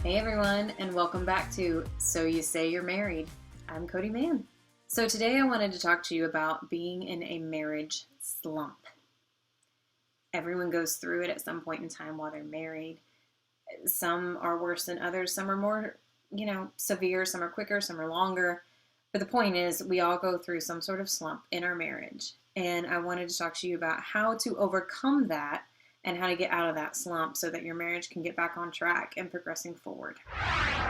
Hey everyone, and welcome back to So You Say You're Married. I'm Kodi Mann. So today I wanted to talk to you about being in a marriage slump. Everyone goes through it at some point in time while they're married. Some are worse than others. Some are more, severe. Some are quicker. Some are longer. But the point is, we all go through some sort of slump in our marriage. And I wanted to talk to you about how to overcome that and how to get out of that slump so that your marriage can get back on track and progressing forward.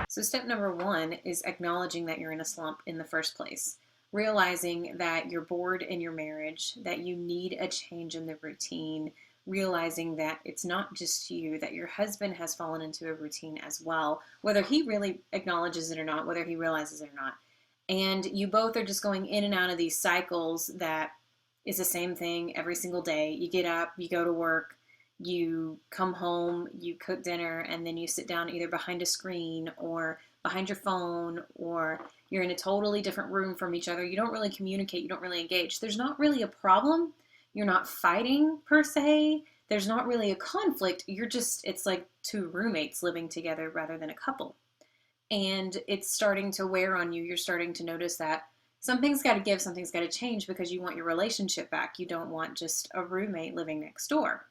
So step number one is acknowledging that you're in a slump in the first place. Realizing that you're bored in your marriage, that you need a change in the routine, realizing that it's not just you, that your husband has fallen into a routine as well, whether he really acknowledges it or not, whether he realizes it or not. And you both are just going in and out of these cycles that is the same thing every single day. You get up, you go to work, you come home, you cook dinner, and then you sit down either behind a screen or behind your phone, or you're in a totally different room from each other. You don't really communicate. You don't really engage. There's not really a problem. You're not fighting per se. There's not really a conflict. It's like two roommates living together rather than a couple. And it's starting to wear on you. You're starting to notice that something's got to give, something's got to change because you want your relationship back. You don't want just a roommate living next door.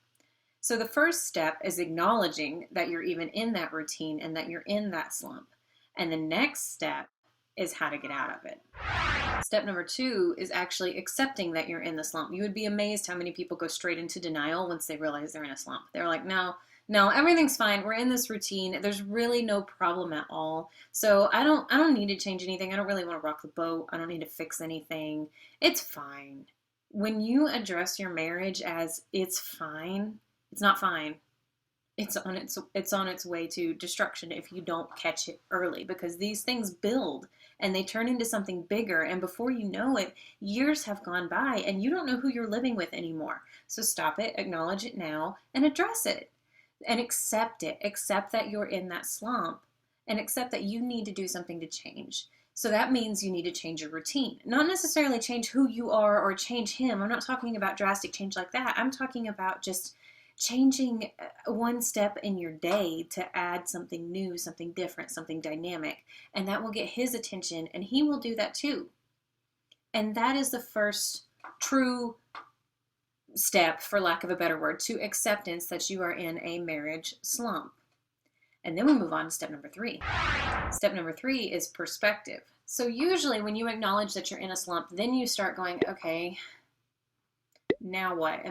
So the first step is acknowledging that you're even in that routine and that you're in that slump. And the next step is how to get out of it. Step number two is actually accepting that you're in the slump. You would be amazed how many people go straight into denial once they realize they're in a slump. They're like, no, everything's fine. We're in this routine. There's really no problem at all. So I don't need to change anything. I don't really want to rock the boat. I don't need to fix anything. It's fine. When you address your marriage as it's fine, it's not fine. It's on its way to destruction if you don't catch it early, because these things build and they turn into something bigger, and before you know it, years have gone by and you don't know who you're living with anymore. So stop it, acknowledge it now, and address it. And accept it. Accept that you're in that slump and accept that you need to do something to change. So that means you need to change your routine. Not necessarily change who you are or change him. I'm not talking about drastic change like that. I'm talking about just changing one step in your day to add something new, something different, something dynamic. And that will get his attention, and he will do that too. And that is the first true step, for lack of a better word, to acceptance that you are in a marriage slump. And then we move on to step number three. Step number three is perspective. So usually when you acknowledge that you're in a slump, then you start going, okay, now what?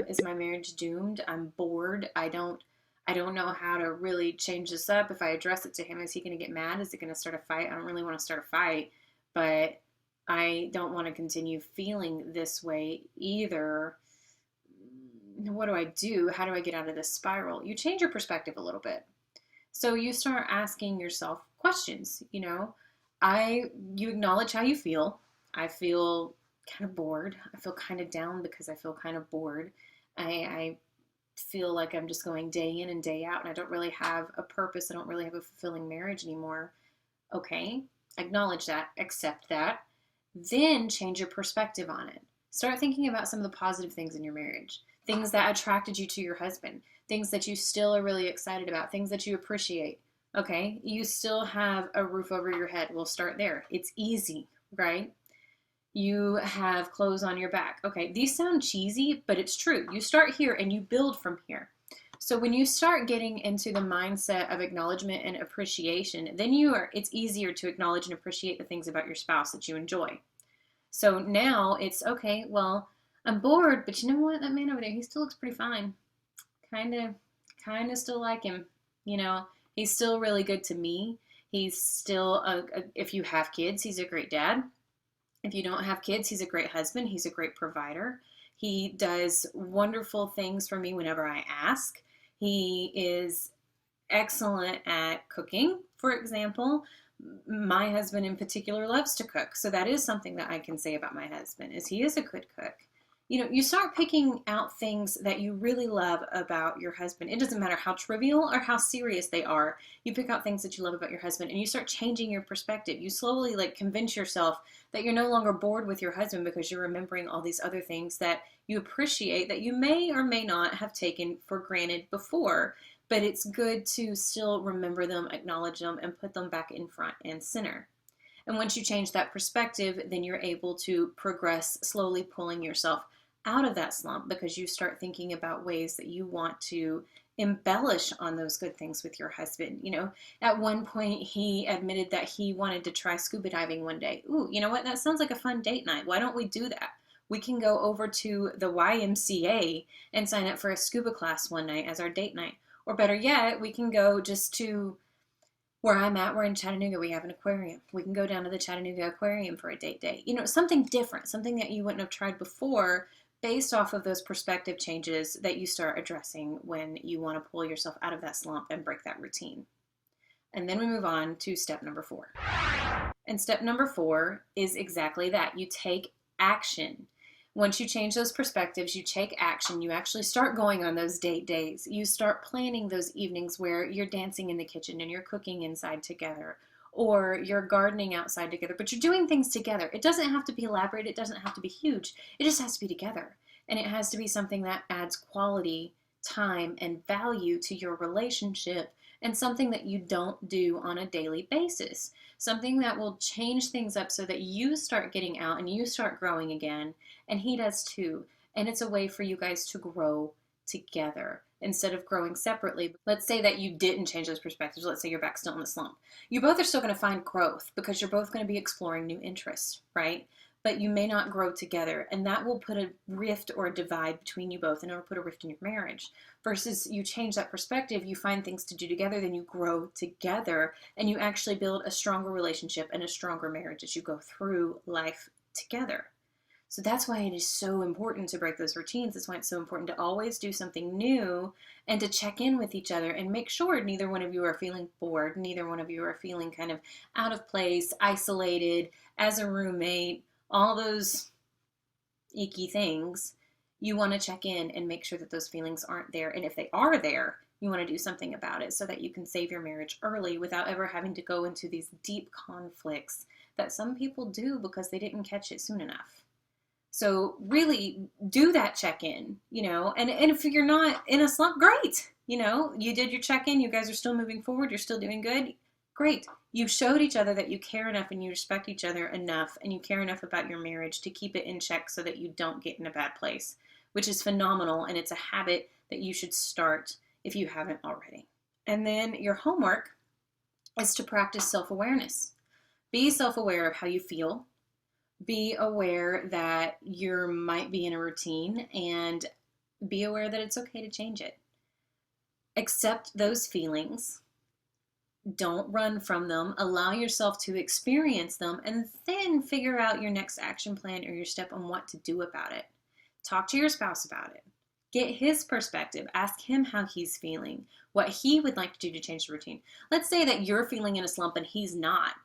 Is my marriage doomed? I'm bored. I don't know how to really change this up. If I address it to him, is he going to get mad? Is he going to start a fight? I don't really want to start a fight, but I don't want to continue feeling this way either. What do I do? How do I get out of this spiral? You change your perspective a little bit. So you start asking yourself questions. You acknowledge how you feel. I feel kind of bored. I feel kind of down because I feel kind of bored. I feel like I'm just going day in and day out, and I don't really have a purpose. I don't really have a fulfilling marriage anymore. Okay, acknowledge that, accept that, then change your perspective on it. Start thinking about some of the positive things in your marriage, things that attracted you to your husband, things that you still are really excited about, things that you appreciate. Okay, you still have a roof over your head. We'll start there. It's easy, right? You have clothes on your back. Okay, these sound cheesy, but it's true. You start here and you build from here. So when you start getting into the mindset of acknowledgement and appreciation, then it's easier to acknowledge and appreciate the things about your spouse that you enjoy. So now it's, okay, well, I'm bored, but you know what? That man over there, he still looks pretty fine. Kind of still like him. He's still really good to me. He's still, if you have kids, he's a great dad. If you don't have kids, he's a great husband. He's a great provider. He does wonderful things for me whenever I ask. He is excellent at cooking, for example. My husband in particular loves to cook. So that is something that I can say about my husband, is he is a good cook. You start picking out things that you really love about your husband. It doesn't matter how trivial or how serious they are. You pick out things that you love about your husband, and you start changing your perspective. You slowly convince yourself that you're no longer bored with your husband because you're remembering all these other things that you appreciate that you may or may not have taken for granted before. but it's good to still remember them, acknowledge them, and put them back in front and center. And once you change that perspective, then you're able to progress, slowly pulling yourself out of that slump, because you start thinking about ways that you want to embellish on those good things with your husband. At one point he admitted that he wanted to try scuba diving one day. Ooh, you know what? That sounds like a fun date night. Why don't we do that? We can go over to the YMCA and sign up for a scuba class one night as our date night. Or better yet, we can go just to where I'm at. We're in Chattanooga. We have an aquarium. We can go down to the Chattanooga Aquarium for a date day. Something different, something that you wouldn't have tried before, based off of those perspective changes that you start addressing when you want to pull yourself out of that slump and break that routine. And then we move on to step number 4. And step number 4 is exactly that. You take action. Once you change those perspectives, you take action. You actually start going on those date days. You start planning those evenings where you're dancing in the kitchen and you're cooking inside together, or you're gardening outside together, but you're doing things together. It doesn't have to be elaborate. It doesn't have to be huge. It just has to be together. And it has to be something that adds quality, time, and value to your relationship, and something that you don't do on a daily basis. Something that will change things up so that you start getting out and you start growing again, and he does too. And it's a way for you guys to grow together instead of growing separately. Let's say that you didn't change those perspectives. Let's say you're back still in the slump. You both are still going to find growth because you're both going to be exploring new interests, right? But you may not grow together, and that will put a rift or a divide between you both, and it'll put a rift in your marriage. Versus you change that perspective, you find things to do together, then you grow together, and you actually build a stronger relationship and a stronger marriage as you go through life together. So that's why it is so important to break those routines. That's why it's so important to always do something new and to check in with each other and make sure neither one of you are feeling bored, neither one of you are feeling kind of out of place, isolated, as a roommate, all those icky things. You want to check in and make sure that those feelings aren't there. And if they are there, you want to do something about it so that you can save your marriage early without ever having to go into these deep conflicts that some people do because they didn't catch it soon enough. So really do that check-in, and if you're not in a slump, great. You did your check-in, you guys are still moving forward, you're still doing good. Great. You showed each other that you care enough and you respect each other enough and you care enough about your marriage to keep it in check so that you don't get in a bad place, which is phenomenal. And it's a habit that you should start if you haven't already. And then your homework is to practice self-awareness. Be self-aware of how you feel. Be aware that you might be in a routine, and be aware that it's okay to change it. Accept those feelings. Don't run from them. Allow yourself to experience them, and then figure out your next action plan or your step on what to do about it. Talk to your spouse about it. Get his perspective. Ask him how he's feeling, what he would like to do to change the routine. Let's say that you're feeling in a slump and he's not.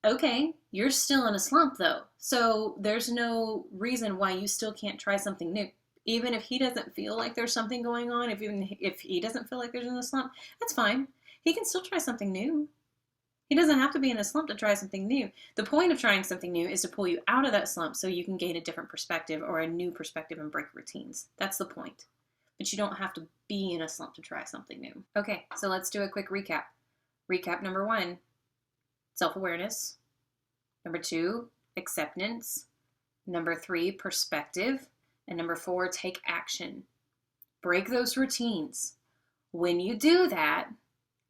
Okay, you're still in a slump though. So there's no reason why you still can't try something new. Even if he doesn't feel like there's something going on, if he doesn't feel like there's in a slump, that's fine. He can still try something new. He doesn't have to be in a slump to try something new. The point of trying something new is to pull you out of that slump so you can gain a different perspective or a new perspective and break routines. That's the point. But you don't have to be in a slump to try something new. Okay, so let's do a quick recap. Recap number 1. Self-awareness. Number 2, acceptance. Number 3, perspective. And number 4, take action. Break those routines. When you do that,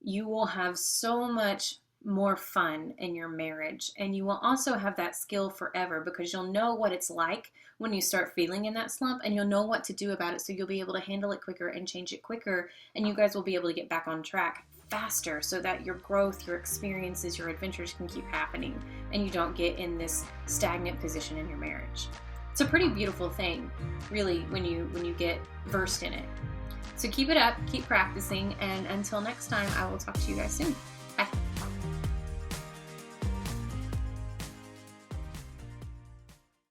you will have so much more fun in your marriage. And you will also have that skill forever because you'll know what it's like when you start feeling in that slump, and you'll know what to do about it. So you'll be able to handle it quicker and change it quicker. And you guys will be able to get back on track faster so that your growth, your experiences, your adventures can keep happening and you don't get in this stagnant position in your marriage. It's a pretty beautiful thing, really, when you get versed in it. So keep it up, keep practicing, and until next time, I will talk to you guys soon. Bye.